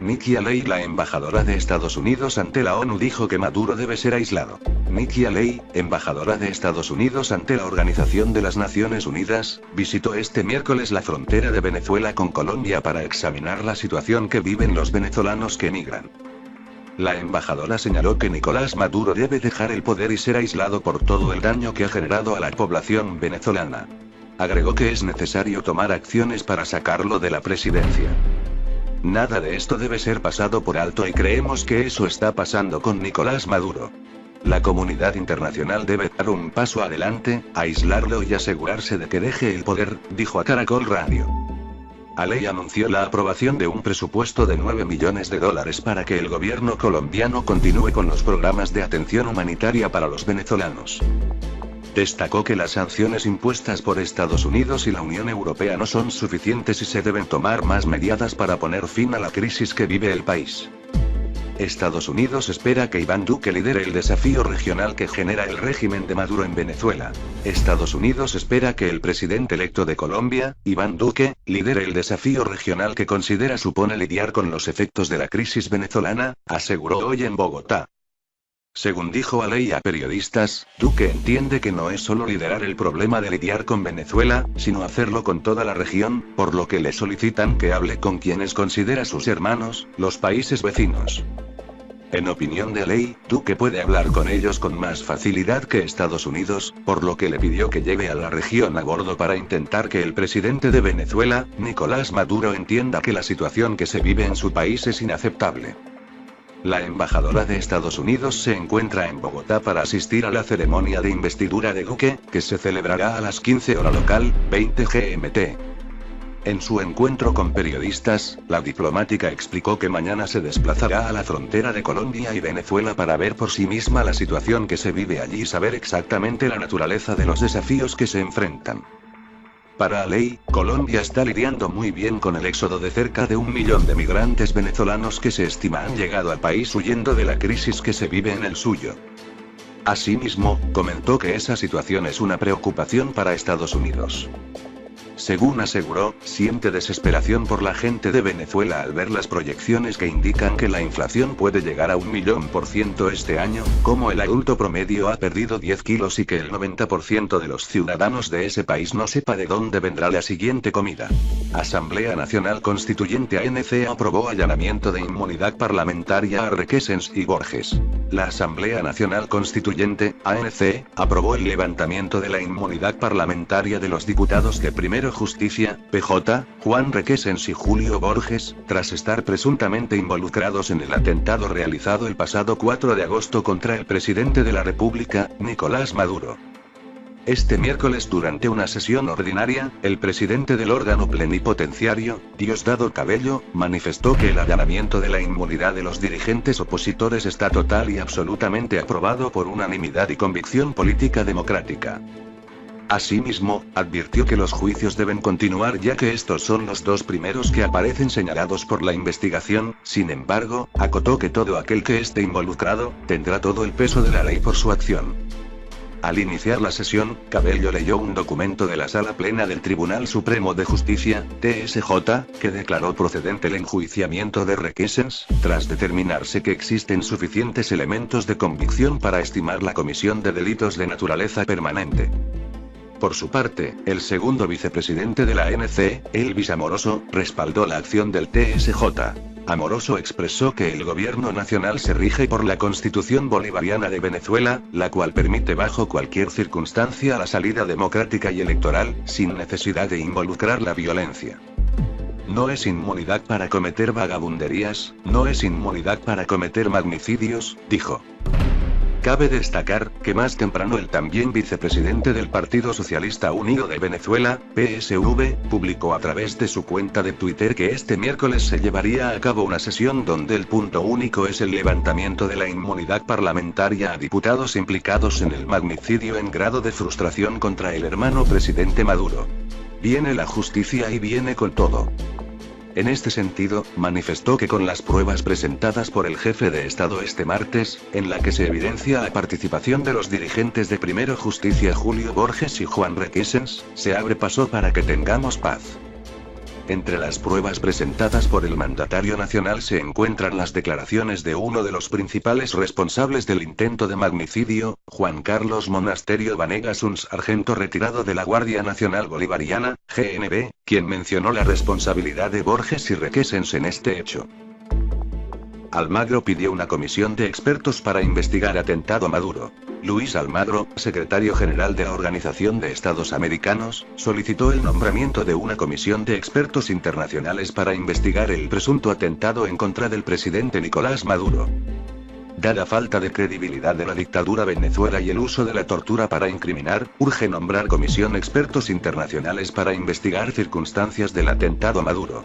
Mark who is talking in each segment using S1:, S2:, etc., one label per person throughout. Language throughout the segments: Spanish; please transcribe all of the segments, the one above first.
S1: Nikki Haley, la embajadora de Estados Unidos ante la ONU, dijo que Maduro debe ser aislado. Nikki Haley, embajadora de Estados Unidos ante la Organización de las Naciones Unidas, visitó este miércoles la frontera de Venezuela con Colombia para examinar la situación que viven los venezolanos que emigran. La embajadora señaló que Nicolás Maduro debe dejar el poder y ser aislado por todo el daño que ha generado a la población venezolana. Agregó que es necesario tomar acciones para sacarlo de la presidencia. Nada de esto debe ser pasado por alto y creemos que eso está pasando con Nicolás Maduro. La comunidad internacional debe dar un paso adelante, aislarlo y asegurarse de que deje el poder, dijo a Caracol Radio. Haley anunció la aprobación de un presupuesto de $9 millones para que el gobierno colombiano continúe con los programas de atención humanitaria para los venezolanos. Destacó que las sanciones impuestas por Estados Unidos y la Unión Europea no son suficientes y se deben tomar más medidas para poner fin a la crisis que vive el país. Estados Unidos espera que Iván Duque lidere el desafío regional que genera el régimen de Maduro en Venezuela. Estados Unidos espera que el presidente electo de Colombia, Iván Duque, lidere el desafío regional que considera supone lidiar con los efectos de la crisis venezolana, aseguró hoy en Bogotá. Según dijo Haley a periodistas, Duque entiende que no es solo liderar el problema de lidiar con Venezuela, sino hacerlo con toda la región, por lo que le solicitan que hable con quienes considera sus hermanos, los países vecinos. En opinión de Haley, Duque puede hablar con ellos con más facilidad que Estados Unidos, por lo que le pidió que lleve a la región a bordo para intentar que el presidente de Venezuela, Nicolás Maduro, entienda que la situación que se vive en su país es inaceptable. La embajadora de Estados Unidos se encuentra en Bogotá para asistir a la ceremonia de investidura de Duque, que se celebrará a las 15 hora local, 20 GMT. En su encuentro con periodistas, la diplomática explicó que mañana se desplazará a la frontera de Colombia y Venezuela para ver por sí misma la situación que se vive allí y saber exactamente la naturaleza de los desafíos que se enfrentan. Para Haley, Colombia está lidiando muy bien con el éxodo de cerca de 1 millón de migrantes venezolanos que se estima han llegado al país huyendo de la crisis que se vive en el suyo. Asimismo, comentó que esa situación es una preocupación para Estados Unidos. Según aseguró, siente desesperación por la gente de Venezuela al ver las proyecciones que indican que la inflación puede llegar a 1.000.000% este año, como el adulto promedio ha perdido 10 kilos y que el 90% de los ciudadanos de ese país no sepa de dónde vendrá la siguiente comida. Asamblea Nacional Constituyente ANC aprobó allanamiento de inmunidad parlamentaria a Requesens y Borges. La Asamblea Nacional Constituyente, ANC, aprobó el levantamiento de la inmunidad parlamentaria de los diputados de Primero Justicia, PJ, Juan Requesens y Julio Borges, tras estar presuntamente involucrados en el atentado realizado el pasado 4 de agosto contra el presidente de la República, Nicolás Maduro. Este miércoles, durante una sesión ordinaria, el presidente del órgano plenipotenciario, Diosdado Cabello, manifestó que el allanamiento de la inmunidad de los dirigentes opositores está total y absolutamente aprobado por unanimidad y convicción política democrática. Asimismo, advirtió que los juicios deben continuar ya que estos son los dos primeros que aparecen señalados por la investigación. Sin embargo, acotó que todo aquel que esté involucrado, tendrá todo el peso de la ley por su acción. Al iniciar la sesión, Cabello leyó un documento de la Sala Plena del Tribunal Supremo de Justicia, TSJ, que declaró procedente el enjuiciamiento de Requesens, tras determinarse que existen suficientes elementos de convicción para estimar la comisión de delitos de naturaleza permanente. Por su parte, el segundo vicepresidente de la ANC, Elvis Amoroso, respaldó la acción del TSJ. Amoroso expresó que el gobierno nacional se rige por la Constitución Bolivariana de Venezuela, la cual permite bajo cualquier circunstancia la salida democrática y electoral, sin necesidad de involucrar la violencia. No es inmunidad para cometer vagabunderías, no es inmunidad para cometer magnicidios, dijo. Cabe destacar, que más temprano el también vicepresidente del Partido Socialista Unido de Venezuela, PSV, publicó a través de su cuenta de Twitter que este miércoles se llevaría a cabo una sesión donde el punto único es el levantamiento de la inmunidad parlamentaria a diputados implicados en el magnicidio en grado de frustración contra el hermano presidente Maduro. Viene la justicia y viene con todo. En este sentido, manifestó que con las pruebas presentadas por el jefe de Estado este martes, en la que se evidencia la participación de los dirigentes de Primero Justicia Julio Borges y Juan Requesens, se abre paso para que tengamos paz. Entre las pruebas presentadas por el mandatario nacional se encuentran las declaraciones de uno de los principales responsables del intento de magnicidio, Juan Carlos Monasterio Vanegas, un sargento retirado de la Guardia Nacional Bolivariana, GNB, quien mencionó la responsabilidad de Borges y Requesens en este hecho. Almagro pidió una comisión de expertos para investigar atentado a Maduro. Luis Almagro, secretario general de la Organización de Estados Americanos, solicitó el nombramiento de una comisión de expertos internacionales para investigar el presunto atentado en contra del presidente Nicolás Maduro. Dada falta de credibilidad de la dictadura Venezuela y el uso de la tortura para incriminar, urge nombrar comisión expertos internacionales para investigar circunstancias del atentado a Maduro.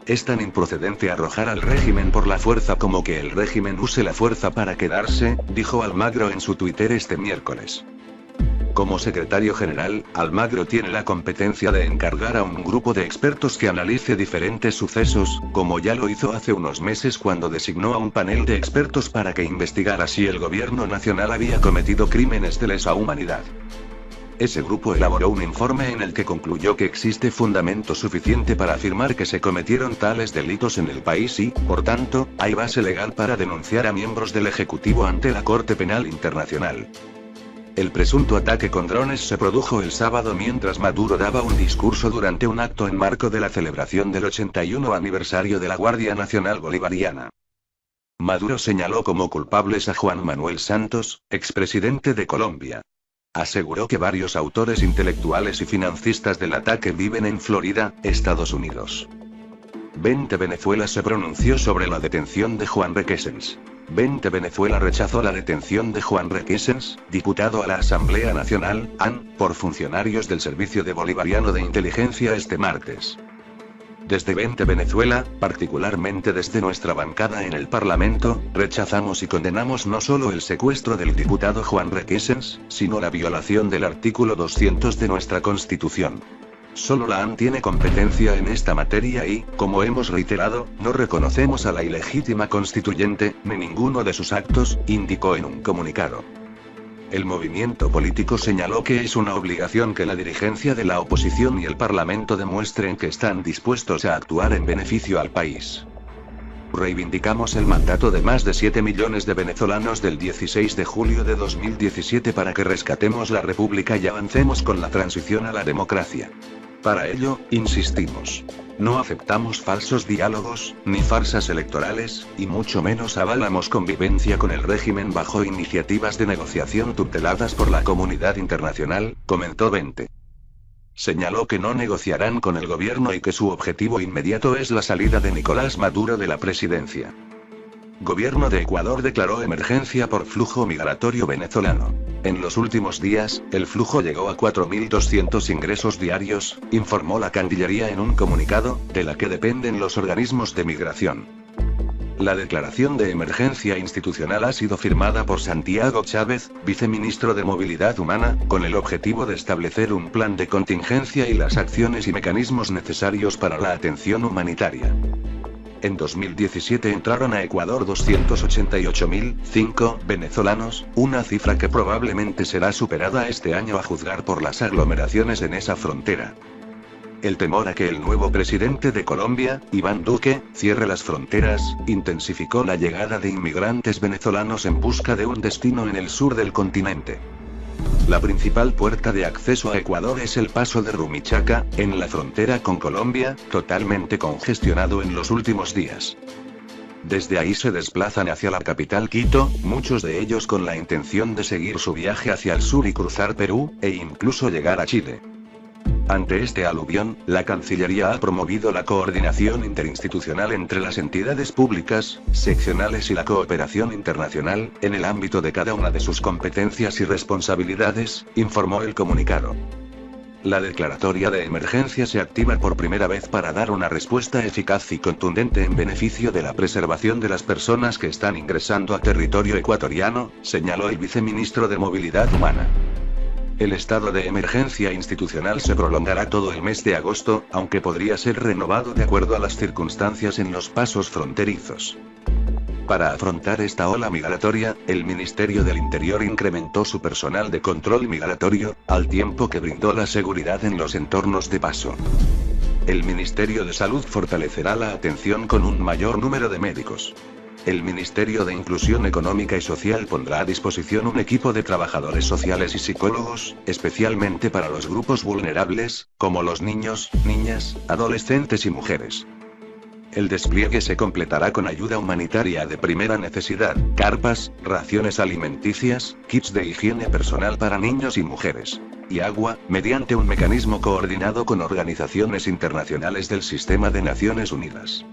S1: Es tan improcedente arrojar al régimen por la fuerza como que el régimen use la fuerza para quedarse, dijo Almagro en su Twitter este miércoles. Como secretario general, Almagro tiene la competencia de encargar a un grupo de expertos que analice diferentes sucesos, como ya lo hizo hace unos meses cuando designó a un panel de expertos para que investigara si el gobierno nacional había cometido crímenes de lesa humanidad. Ese grupo elaboró un informe en el que concluyó que existe fundamento suficiente para afirmar que se cometieron tales delitos en el país y, por tanto, hay base legal para denunciar a miembros del Ejecutivo ante la Corte Penal Internacional. El presunto ataque con drones se produjo el sábado mientras Maduro daba un discurso durante un acto en marco de la celebración del 81 aniversario de la Guardia Nacional Bolivariana. Maduro señaló como culpables a Juan Manuel Santos, expresidente de Colombia. Aseguró que varios autores intelectuales y financistas del ataque viven en Florida, Estados Unidos. 20 Venezuela se pronunció sobre la detención de Juan Requesens. 20 Venezuela rechazó la detención de Juan Requesens, diputado a la Asamblea Nacional, AN, por funcionarios del Servicio de Bolivariano de Inteligencia este martes. Desde 20 Venezuela, particularmente desde nuestra bancada en el Parlamento, rechazamos y condenamos no solo el secuestro del diputado Juan Requesens, sino la violación del artículo 200 de nuestra Constitución. Solo la AN tiene competencia en esta materia y, como hemos reiterado, no reconocemos a la ilegítima constituyente, ni ninguno de sus actos, indicó en un comunicado. El movimiento político señaló que es una obligación que la dirigencia de la oposición y el Parlamento demuestren que están dispuestos a actuar en beneficio al país. Reivindicamos el mandato de más de 7 millones de venezolanos del 16 de julio de 2017 para que rescatemos la República y avancemos con la transición a la democracia. Para ello, insistimos. No aceptamos falsos diálogos, ni farsas electorales, y mucho menos avalamos convivencia con el régimen bajo iniciativas de negociación tuteladas por la comunidad internacional, comentó 20. Señaló que no negociarán con el gobierno y que su objetivo inmediato es la salida de Nicolás Maduro de la presidencia. Gobierno de Ecuador declaró emergencia por flujo migratorio venezolano. En los últimos días, el flujo llegó a 4.200 ingresos diarios, informó la Cancillería en un comunicado, de la que dependen los organismos de migración. La declaración de emergencia institucional ha sido firmada por Santiago Chávez, viceministro de Movilidad Humana, con el objetivo de establecer un plan de contingencia y las acciones y mecanismos necesarios para la atención humanitaria. En 2017 entraron a Ecuador 288.005 venezolanos, una cifra que probablemente será superada este año a juzgar por las aglomeraciones en esa frontera. El temor a que el nuevo presidente de Colombia, Iván Duque, cierre las fronteras, intensificó la llegada de inmigrantes venezolanos en busca de un destino en el sur del continente. La principal puerta de acceso a Ecuador es el paso de Rumichaca, en la frontera con Colombia, totalmente congestionado en los últimos días. Desde ahí se desplazan hacia la capital Quito, muchos de ellos con la intención de seguir su viaje hacia el sur y cruzar Perú, e incluso llegar a Chile. Ante este aluvión, la Cancillería ha promovido la coordinación interinstitucional entre las entidades públicas, seccionales y la cooperación internacional, en el ámbito de cada una de sus competencias y responsabilidades, informó el comunicado. La declaratoria de emergencia se activa por primera vez para dar una respuesta eficaz y contundente en beneficio de la preservación de las personas que están ingresando a territorio ecuatoriano, señaló el viceministro de Movilidad Humana. El estado de emergencia institucional se prolongará todo el mes de agosto, aunque podría ser renovado de acuerdo a las circunstancias en los pasos fronterizos. Para afrontar esta ola migratoria, el Ministerio del Interior incrementó su personal de control migratorio, al tiempo que brindó la seguridad en los entornos de paso. El Ministerio de Salud fortalecerá la atención con un mayor número de médicos. El Ministerio de Inclusión Económica y Social pondrá a disposición un equipo de trabajadores sociales y psicólogos, especialmente para los grupos vulnerables, como los niños, niñas, adolescentes y mujeres. El despliegue se completará con ayuda humanitaria de primera necesidad, carpas, raciones alimenticias, kits de higiene personal para niños y mujeres, y agua, mediante un mecanismo coordinado con organizaciones internacionales del Sistema de Naciones Unidas.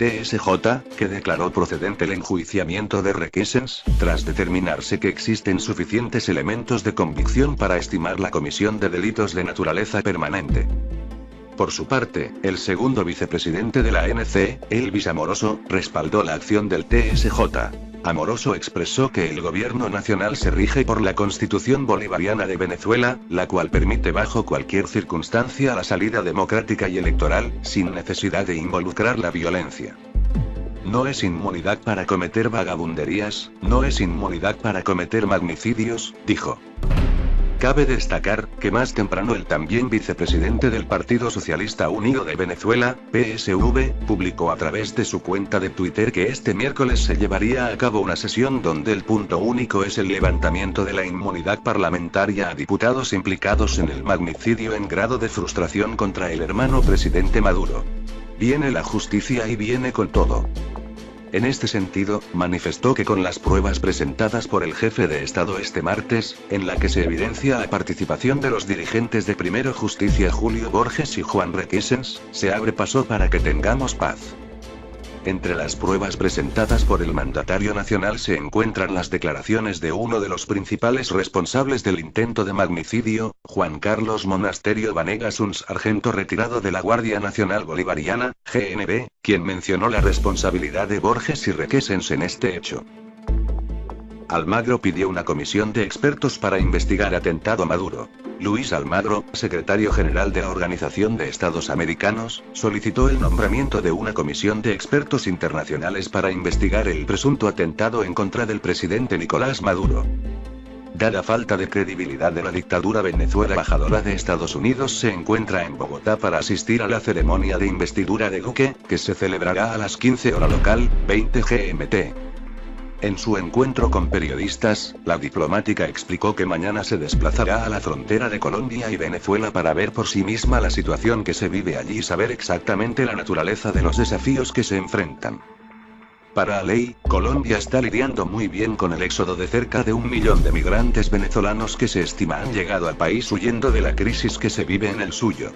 S1: TSJ, que declaró procedente el enjuiciamiento de Requesens, tras determinarse que existen suficientes elementos de convicción para estimar la comisión de delitos de naturaleza permanente. Por su parte, el segundo vicepresidente de la ANC, Elvis Amoroso, respaldó la acción del TSJ. Amoroso expresó que el gobierno nacional se rige por la Constitución Bolivariana de Venezuela, la cual permite bajo cualquier circunstancia la salida democrática y electoral, sin necesidad de involucrar la violencia. No es inmunidad para cometer vagabunderías, no es inmunidad para cometer magnicidios, dijo. Cabe destacar, que más temprano el también vicepresidente del Partido Socialista Unido de Venezuela, PSV, publicó a través de su cuenta de Twitter que este miércoles se llevaría a cabo una sesión donde el punto único es el levantamiento de la inmunidad parlamentaria a diputados implicados en el magnicidio en grado de frustración contra el hermano presidente Maduro. Viene la justicia y viene con todo. En este sentido, manifestó que con las pruebas presentadas por el jefe de Estado este martes, en la que se evidencia la participación de los dirigentes de Primero Justicia Julio Borges y Juan Requesens, se abre paso para que tengamos paz. Entre las pruebas presentadas por el mandatario nacional se encuentran las declaraciones de uno de los principales responsables del intento de magnicidio, Juan Carlos Monasterio Vanegas, un sargento retirado de la Guardia Nacional Bolivariana, GNB, quien mencionó la responsabilidad de Borges y Requesens en este hecho. Almagro pidió una comisión de expertos para investigar atentado a Maduro. Luis Almagro, secretario general de la Organización de Estados Americanos, solicitó el nombramiento de una comisión de expertos internacionales para investigar el presunto atentado en contra del presidente Nicolás Maduro. Dada falta de credibilidad de la dictadura venezolana, la embajadora de Estados Unidos se encuentra en Bogotá para asistir a la ceremonia de investidura de Duque, que se celebrará a las 15 hora local, 20 GMT. En su encuentro con periodistas, la diplomática explicó que mañana se desplazará a la frontera de Colombia y Venezuela para ver por sí misma la situación que se vive allí y saber exactamente la naturaleza de los desafíos que se enfrentan. Para ley, Colombia está lidiando muy bien con el éxodo de cerca de 1 millón de migrantes venezolanos que se estima han llegado al país huyendo de la crisis que se vive en el suyo.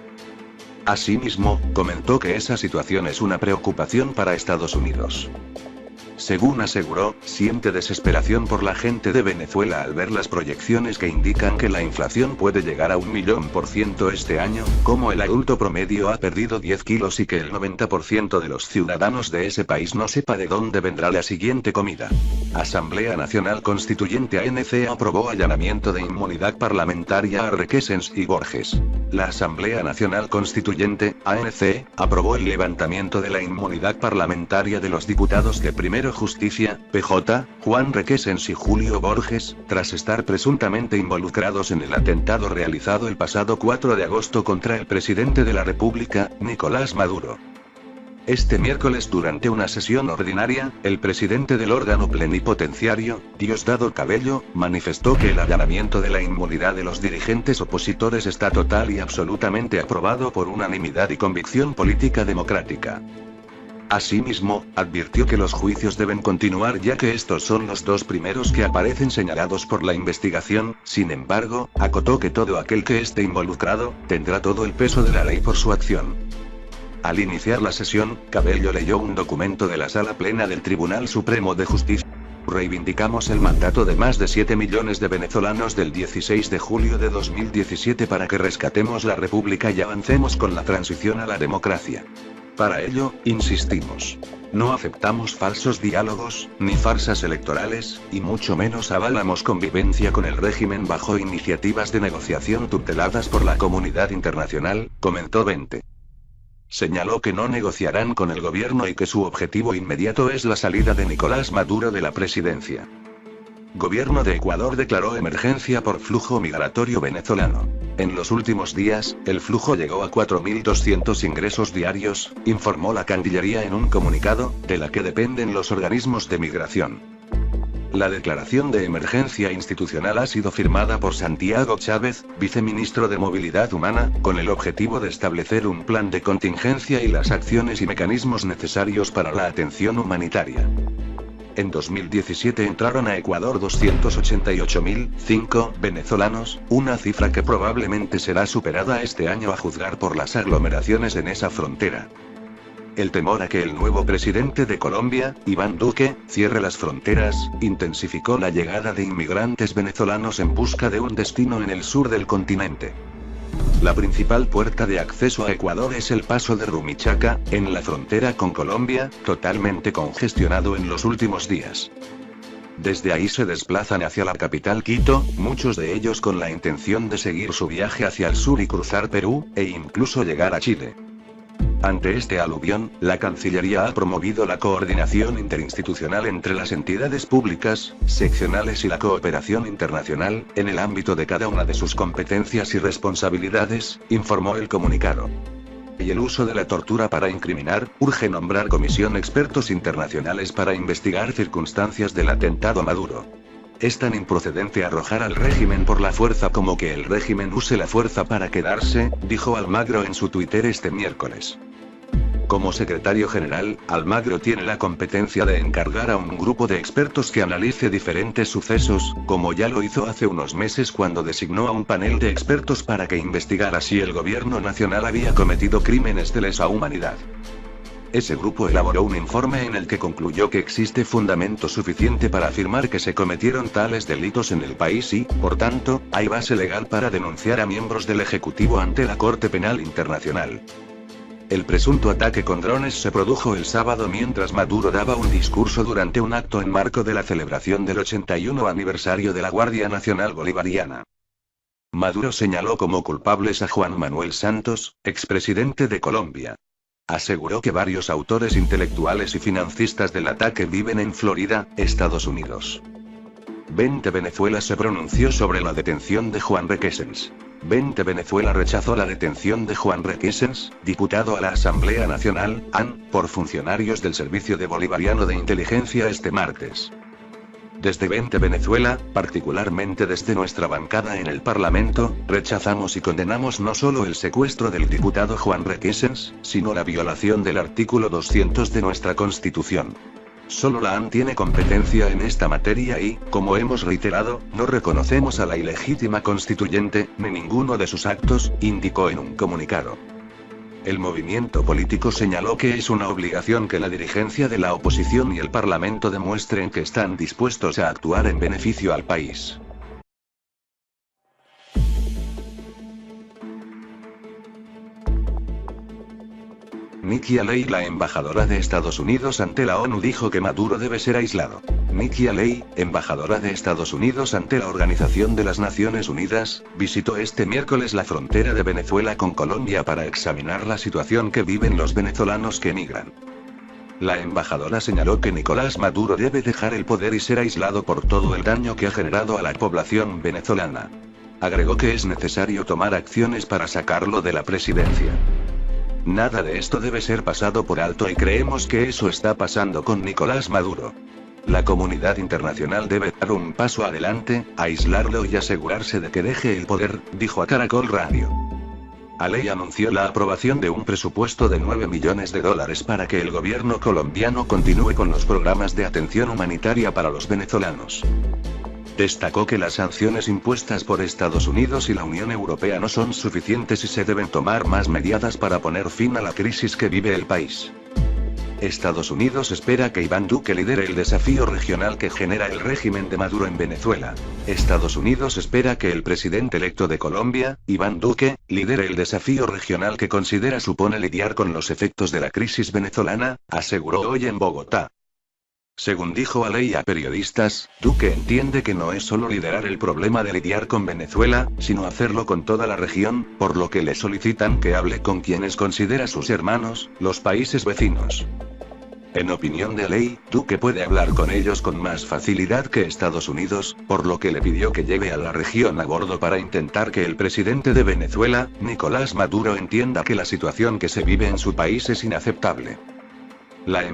S1: Asimismo, comentó que esa situación es una preocupación para Estados Unidos. Según aseguró, siente desesperación por la gente de Venezuela al ver las proyecciones que indican que la inflación puede llegar a 1.000.000% este año, como el adulto promedio ha perdido 10 kilos y que el 90% de los ciudadanos de ese país no sepa de dónde vendrá la siguiente comida. Asamblea Nacional Constituyente ANC aprobó allanamiento de inmunidad parlamentaria a Requesens y Borges. La Asamblea Nacional Constituyente, ANC, aprobó el levantamiento de la inmunidad parlamentaria de los diputados de Primero Justicia, PJ, Juan Requesens y Julio Borges, tras estar presuntamente involucrados en el atentado realizado el pasado 4 de agosto contra el presidente de la República, Nicolás Maduro. Este miércoles, durante una sesión ordinaria, el presidente del órgano plenipotenciario, Diosdado Cabello, manifestó que el allanamiento de la inmunidad de los dirigentes opositores está total y absolutamente aprobado por unanimidad y convicción política democrática. Asimismo, advirtió que los juicios deben continuar ya que estos son los dos primeros que aparecen señalados por la investigación. Sin embargo, acotó que todo aquel que esté involucrado, tendrá todo el peso de la ley por su acción. Al iniciar la sesión, Cabello leyó un documento de la Sala Plena del Tribunal Supremo de Justicia. Reivindicamos el mandato de más de 7 millones de venezolanos del 16 de julio de 2017 para que rescatemos la República y avancemos con la transición a la democracia. Para ello, insistimos. No aceptamos falsos diálogos, ni farsas electorales, y mucho menos avalamos convivencia con el régimen bajo iniciativas de negociación tuteladas por la comunidad internacional, comentó Vente. Señaló que no negociarán con el gobierno y que su objetivo inmediato es la salida de Nicolás Maduro de la presidencia. Gobierno de Ecuador declaró emergencia por flujo migratorio venezolano. En los últimos días, el flujo llegó a 4.200 ingresos diarios, informó la Cancillería en un comunicado, de la que dependen los organismos de migración. La declaración de emergencia institucional ha sido firmada por Santiago Chávez, viceministro de Movilidad Humana, con el objetivo de establecer un plan de contingencia y las acciones y mecanismos necesarios para la atención humanitaria. En 2017 entraron a Ecuador 288.005 venezolanos, una cifra que probablemente será superada este año a juzgar por las aglomeraciones en esa frontera. El temor a que el nuevo presidente de Colombia, Iván Duque, cierre las fronteras, intensificó la llegada de inmigrantes venezolanos en busca de un destino en el sur del continente. La principal puerta de acceso a Ecuador es el paso de Rumichaca, en la frontera con Colombia, totalmente congestionado en los últimos días. Desde ahí se desplazan hacia la capital Quito, muchos de ellos con la intención de seguir su viaje hacia el sur y cruzar Perú, e incluso llegar a Chile. Ante este aluvión, la Cancillería ha promovido la coordinación interinstitucional entre las entidades públicas, seccionales y la cooperación internacional, en el ámbito de cada una de sus competencias y responsabilidades, informó el comunicado. Y el uso de la tortura para incriminar, urge nombrar comisión expertos internacionales para investigar circunstancias del atentado a Maduro. Es tan improcedente arrojar al régimen por la fuerza como que el régimen use la fuerza para quedarse, dijo Almagro en su Twitter este miércoles. Como secretario general, Almagro tiene la competencia de encargar a un grupo de expertos que analice diferentes sucesos, como ya lo hizo hace unos meses cuando designó a un panel de expertos para que investigara si el gobierno nacional había cometido crímenes de lesa humanidad. Ese grupo elaboró un informe en el que concluyó que existe fundamento suficiente para afirmar que se cometieron tales delitos en el país y, por tanto, hay base legal para denunciar a miembros del Ejecutivo ante la Corte Penal Internacional. El presunto ataque con drones se produjo el sábado mientras Maduro daba un discurso durante un acto en marco de la celebración del 81 aniversario de la Guardia Nacional Bolivariana. Maduro señaló como culpables a Juan Manuel Santos, expresidente de Colombia. Aseguró que varios autores intelectuales y financistas del ataque viven en Florida, Estados Unidos. Vente Venezuela se pronunció sobre la detención de Juan Requesens. Vente Venezuela rechazó la detención de Juan Requesens, diputado a la Asamblea Nacional, AN, por funcionarios del Servicio de Bolivariano de Inteligencia este martes. Desde Vente Venezuela, particularmente desde nuestra bancada en el Parlamento, rechazamos y condenamos no solo el secuestro del diputado Juan Requesens, sino la violación del artículo 200 de nuestra Constitución. Solo la AN tiene competencia en esta materia y, como hemos reiterado, no reconocemos a la ilegítima constituyente, ni ninguno de sus actos, indicó en un comunicado. El movimiento político señaló que es una obligación que la dirigencia de la oposición y el Parlamento demuestren que están dispuestos a actuar en beneficio al país. Nikki Haley, la embajadora de Estados Unidos ante la ONU, dijo que Maduro debe ser aislado. Nikki Haley, embajadora de Estados Unidos ante la Organización de las Naciones Unidas, visitó este miércoles la frontera de Venezuela con Colombia para examinar la situación que viven los venezolanos que emigran. La embajadora señaló que Nicolás Maduro debe dejar el poder y ser aislado por todo el daño que ha generado a la población venezolana. Agregó que es necesario tomar acciones para sacarlo de la presidencia. Nada de esto debe ser pasado por alto y creemos que eso está pasando con Nicolás Maduro. La comunidad internacional debe dar un paso adelante, aislarlo y asegurarse de que deje el poder, dijo a Caracol Radio. Haley anunció la aprobación de un presupuesto de $9 millones para que el gobierno colombiano continúe con los programas de atención humanitaria para los venezolanos. Destacó que las sanciones impuestas por Estados Unidos y la Unión Europea no son suficientes y se deben tomar más medidas para poner fin a la crisis que vive el país. Estados Unidos espera que Iván Duque lidere el desafío regional que genera el régimen de Maduro en Venezuela. Estados Unidos espera que el presidente electo de Colombia, Iván Duque, lidere el desafío regional que considera supone lidiar con los efectos de la crisis venezolana, aseguró hoy en Bogotá. Según dijo Alei a periodistas, Duque entiende que no es solo liderar el problema de lidiar con Venezuela, sino hacerlo con toda la región, por lo que le solicitan que hable con quienes considera sus hermanos, los países vecinos. En opinión de Alei, Duque puede hablar con ellos con más facilidad que Estados Unidos, por lo que le pidió que lleve a la región a bordo para intentar que el presidente de Venezuela, Nicolás Maduro, entienda que la situación que se vive en su país es inaceptable. La